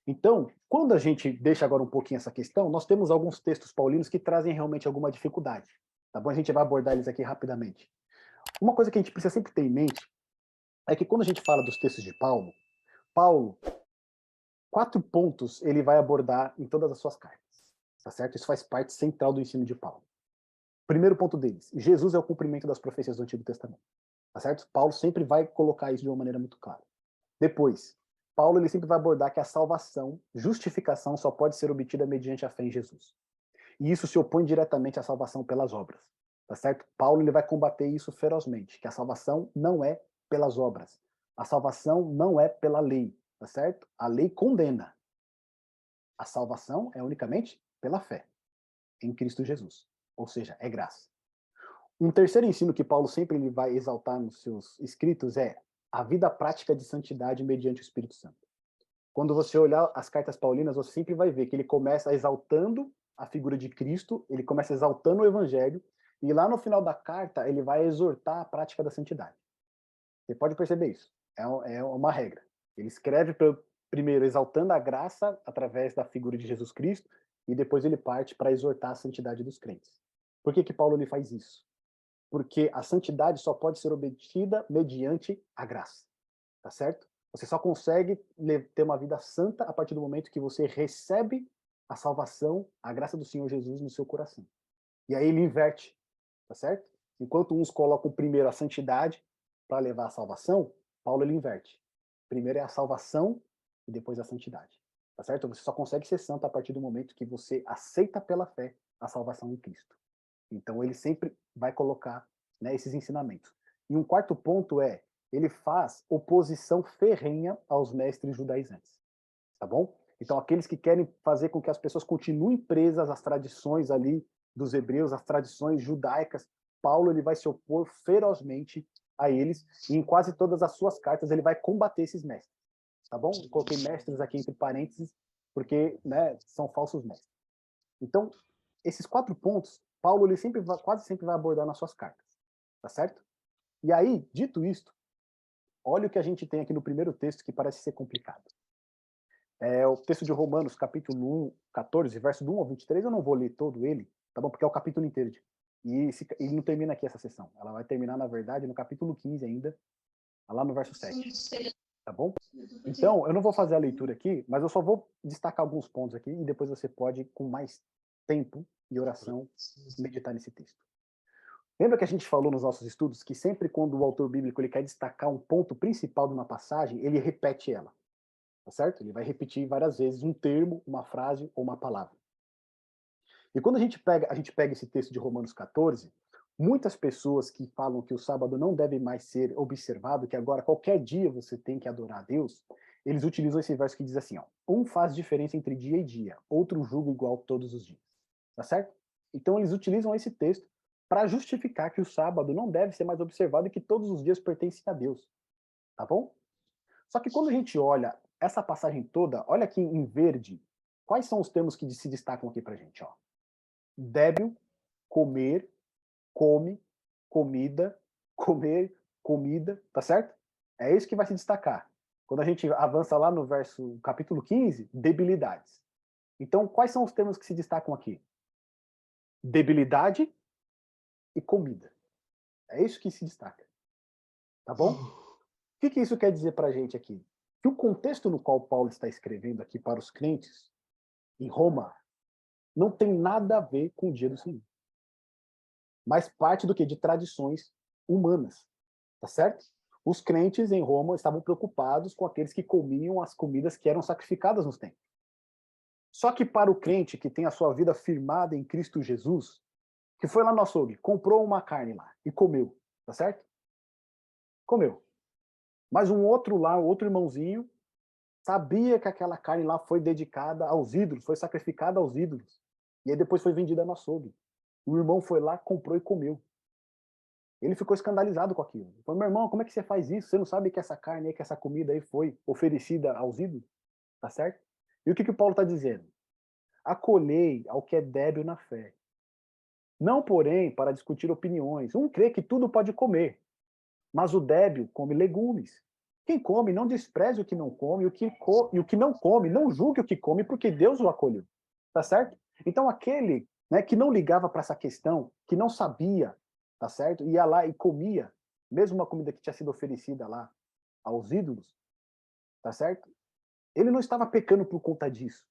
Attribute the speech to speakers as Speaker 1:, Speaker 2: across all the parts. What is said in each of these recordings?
Speaker 1: Então, quando a gente deixa agora um pouquinho essa questão, nós temos alguns textos paulinos que trazem realmente alguma dificuldade, tá bom? A gente vai abordar eles aqui rapidamente. Uma coisa que a gente precisa sempre ter em mente é que quando a gente fala dos textos de Paulo, Paulo, 4 pontos ele vai abordar em todas as suas cartas, tá certo? Isso faz parte central do ensino de Paulo. Primeiro ponto deles, Jesus é o cumprimento das profecias do Antigo Testamento, tá certo? Paulo sempre vai colocar isso de uma maneira muito clara. Depois, Paulo ele sempre vai abordar que a salvação, justificação, só pode ser obtida mediante a fé em Jesus. E isso se opõe diretamente à salvação pelas obras, tá certo? Paulo ele vai combater isso ferozmente, que a salvação não é pelas obras. A salvação não é pela lei, tá certo? A lei condena. A salvação é unicamente pela fé em Cristo Jesus, ou seja, é graça. Um terceiro ensino que Paulo sempre ele vai exaltar nos seus escritos é a vida prática de santidade mediante o Espírito Santo. Quando você olhar as cartas paulinas, você sempre vai ver que ele começa exaltando a figura de Cristo, ele começa exaltando o evangelho, e lá no final da carta ele vai exortar a prática da santidade. Você pode perceber isso. É uma regra. Ele escreve primeiro exaltando a graça através da figura de Jesus Cristo, e depois ele parte para exortar a santidade dos crentes. Por que Paulo ele faz isso? Porque a santidade só pode ser obtida mediante a graça, tá certo? Você só consegue ter uma vida santa a partir do momento que você recebe a salvação, a graça do Senhor Jesus no seu coração. E aí ele inverte, tá certo? Enquanto uns colocam primeiro a santidade para levar à salvação, Paulo ele inverte. Primeiro é a salvação e depois a santidade, tá certo? Você só consegue ser santo a partir do momento que você aceita pela fé a salvação em Cristo. Então ele sempre vai colocar, né, esses ensinamentos. E um quarto ponto é, ele faz oposição ferrenha aos mestres judaizantes, tá bom? Então aqueles que querem fazer com que as pessoas continuem presas às tradições ali dos hebreus, às tradições judaicas, Paulo ele vai se opor ferozmente a eles, e em quase todas as suas cartas ele vai combater esses mestres, tá bom? Eu coloquei mestres aqui entre parênteses, porque, né, são falsos mestres. Então, esses 4 pontos, Paulo ele sempre quase sempre vai abordar nas suas cartas, tá certo? E aí, dito isto, olha o que a gente tem aqui no primeiro texto que parece ser complicado. É o texto de Romanos, capítulo 1, 14, verso do 1 ao 23, eu não vou ler todo ele, tá bom? Porque é o capítulo inteiro. E não termina aqui essa sessão. Ela vai terminar, na verdade, no capítulo 15 ainda, lá no verso 7, tá bom? Então, eu não vou fazer a leitura aqui, mas eu só vou destacar alguns pontos aqui e depois você pode, com mais tempo e oração, meditar nesse texto. Lembra que a gente falou nos nossos estudos que sempre quando o autor bíblico ele quer destacar um ponto principal de uma passagem, ele repete ela, tá certo? Ele vai repetir várias vezes um termo, uma frase ou uma palavra. E quando a gente pega esse texto de Romanos 14, muitas pessoas que falam que o sábado não deve mais ser observado, que agora qualquer dia você tem que adorar a Deus, eles utilizam esse verso que diz assim, ó, um faz diferença entre dia e dia, outro julga igual todos os dias. Tá certo? Então eles utilizam esse texto para justificar que o sábado não deve ser mais observado e que todos os dias pertencem a Deus. Tá bom? Só que quando a gente olha essa passagem toda, olha aqui em verde, quais são os termos que se destacam aqui pra gente, ó? Débil, comer, come, comida, comer, comida, tá certo? É isso que vai se destacar. Quando a gente avança lá no verso capítulo 15, debilidades. Então, quais são os termos que se destacam aqui? Debilidade e comida. É isso que se destaca, tá bom? O que isso quer dizer para a gente aqui? Que o contexto no qual Paulo está escrevendo aqui para os crentes em Roma não tem nada a ver com o dia do Senhor, mas parte do que? De tradições humanas, tá certo? Os crentes em Roma estavam preocupados com aqueles que comiam as comidas que eram sacrificadas nos templos. Só que para o crente que tem a sua vida firmada em Cristo Jesus, que foi lá no açougue, comprou uma carne lá e comeu, tá certo? Comeu. Mas um outro lá, outro irmãozinho, sabia que aquela carne lá foi dedicada aos ídolos, foi sacrificada aos ídolos. E aí depois foi vendida no açougue. O irmão foi lá, comprou e comeu. Ele ficou escandalizado com aquilo. Ele falou, meu irmão, como é que você faz isso? Você não sabe que essa carne aí, que essa comida aí foi oferecida aos ídolos? Tá certo? E o que o Paulo está dizendo? Acolhei ao que é débil na fé. Não, porém, para discutir opiniões. Um crê que tudo pode comer, mas o débil come legumes. Quem come, não despreze o que não come, e o que não come, não julgue o que come, porque Deus o acolheu. Tá certo? Então, aquele, né, que não ligava para essa questão, que não sabia, tá certo? Ia lá e comia, mesmo uma comida que tinha sido oferecida lá aos ídolos, tá certo? Ele não estava pecando por conta disso.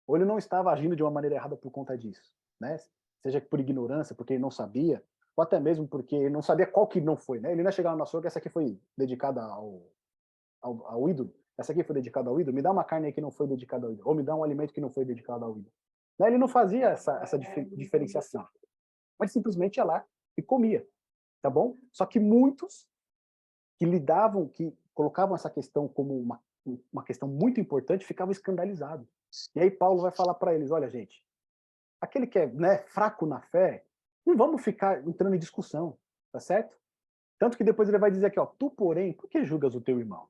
Speaker 1: Ou ele não estava agindo de uma maneira errada por conta disso, né? Seja por ignorância, porque ele não sabia, ou até mesmo porque ele não sabia qual que não foi, né? Ele não ia chegar no açougue, essa aqui foi dedicada ao ídolo, essa aqui foi dedicada ao ídolo, me dá uma carne aí que não foi dedicada ao ídolo, ou me dá um alimento que não foi dedicado ao ídolo. Né? Ele não fazia essa diferenciação, mas simplesmente ia lá e comia, tá bom? Só que muitos que lidavam, que colocavam essa questão como uma questão muito importante, ficavam escandalizados. E aí Paulo vai falar para eles, olha gente, aquele que é, né, fraco na fé, não vamos ficar entrando em discussão, tá certo? Tanto que depois ele vai dizer aqui, ó, tu porém, por que julgas o teu irmão?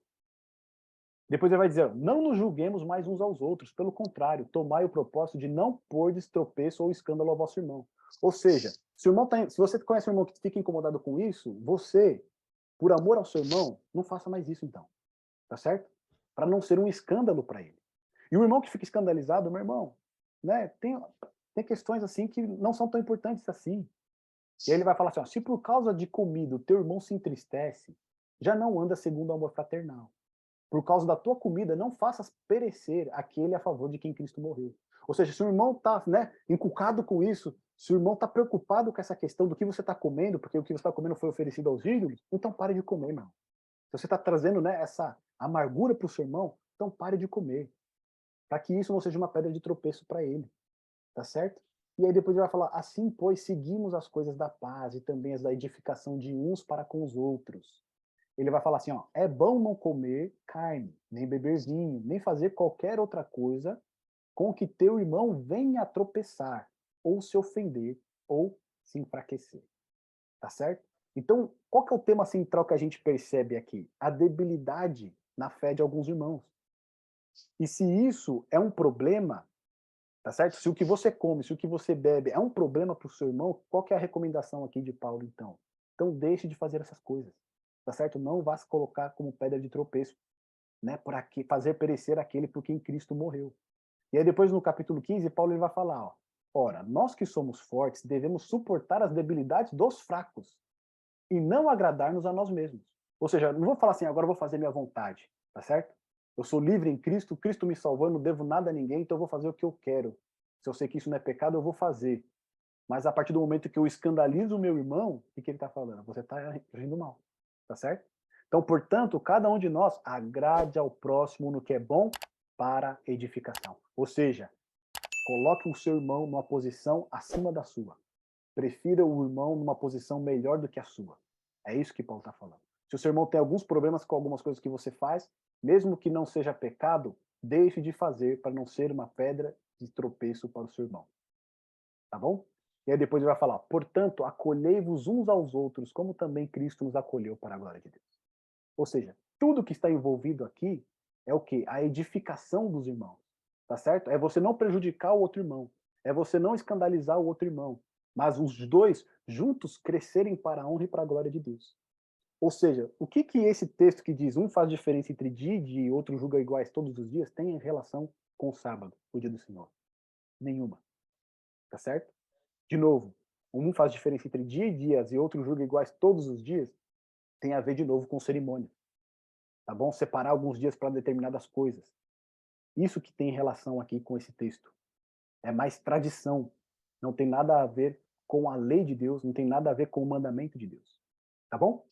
Speaker 1: Depois ele vai dizer, não nos julguemos mais uns aos outros, pelo contrário, tomai o propósito de não pôr tropeço ou escândalo ao vosso irmão. Ou seja, se você conhece um irmão que fica incomodado com isso, você, por amor ao seu irmão, não faça mais isso então, tá certo? Para não ser um escândalo para ele. E o irmão que fica escandalizado, meu irmão, né, tem questões assim que não são tão importantes assim. E aí ele vai falar assim, ó, se por causa de comida o teu irmão se entristece, já não anda segundo o amor fraternal. Por causa da tua comida, não faças perecer aquele a favor de quem Cristo morreu. Ou seja, se o irmão está, né, encucado com isso, se o irmão está preocupado com essa questão do que você está comendo, porque o que você está comendo foi oferecido aos ídolos, então pare de comer, irmão. Se você está trazendo, né, essa amargura para o seu irmão, então pare de comer. Para que isso não seja uma pedra de tropeço para ele. Tá certo? E aí depois ele vai falar, assim, pois, seguimos as coisas da paz e também as da edificação de uns para com os outros. Ele vai falar assim, ó, é bom não comer carne, nem beber vinho, nem fazer qualquer outra coisa com que teu irmão venha a tropeçar, ou se ofender, ou se enfraquecer. Tá certo? Então, qual que é o tema central que a gente percebe aqui? A debilidade na fé de alguns irmãos. E se isso é um problema, tá certo? Se o que você come, se o que você bebe é um problema para o seu irmão, qual que é a recomendação aqui de Paulo, então? Então deixe de fazer essas coisas, tá certo? Não vá se colocar como pedra de tropeço, né? Para fazer perecer aquele por quem Cristo morreu. E aí depois no capítulo 15, Paulo ele vai falar, ó, ora, nós que somos fortes devemos suportar as debilidades dos fracos e não agradar-nos a nós mesmos. Ou seja, não vou falar assim, agora eu vou fazer minha vontade, tá certo? Eu sou livre em Cristo, Cristo me salvou, eu não devo nada a ninguém, então eu vou fazer o que eu quero. Se eu sei que isso não é pecado, eu vou fazer. Mas a partir do momento que eu escandalizo o meu irmão, o que ele está falando? Você está agindo mal, tá certo? Então, portanto, cada um de nós agrade ao próximo no que é bom para edificação. Ou seja, coloque o seu irmão numa posição acima da sua. Prefira o irmão numa posição melhor do que a sua. É isso que Paulo está falando. Se o seu irmão tem alguns problemas com algumas coisas que você faz, mesmo que não seja pecado, deixe de fazer para não ser uma pedra de tropeço para o seu irmão. Tá bom? E aí depois ele vai falar, portanto, acolhei-vos uns aos outros, como também Cristo nos acolheu para a glória de Deus. Ou seja, tudo que está envolvido aqui é o quê? A edificação dos irmãos. Tá certo? É você não prejudicar o outro irmão. É você não escandalizar o outro irmão. Mas os dois juntos crescerem para a honra e para a glória de Deus. Ou seja, o que que esse texto que diz um faz diferença entre dia e dia e outro julga iguais todos os dias tem em relação com o sábado, o dia do Senhor? Nenhuma. Tá certo? De novo, um faz diferença entre dia e dias e outro julga iguais todos os dias, tem a ver de novo com cerimônia. Tá bom? Separar alguns dias para determinadas coisas. Isso que tem relação aqui com esse texto. É mais tradição. Não tem nada a ver com a lei de Deus, não tem nada a ver com o mandamento de Deus. Tá bom?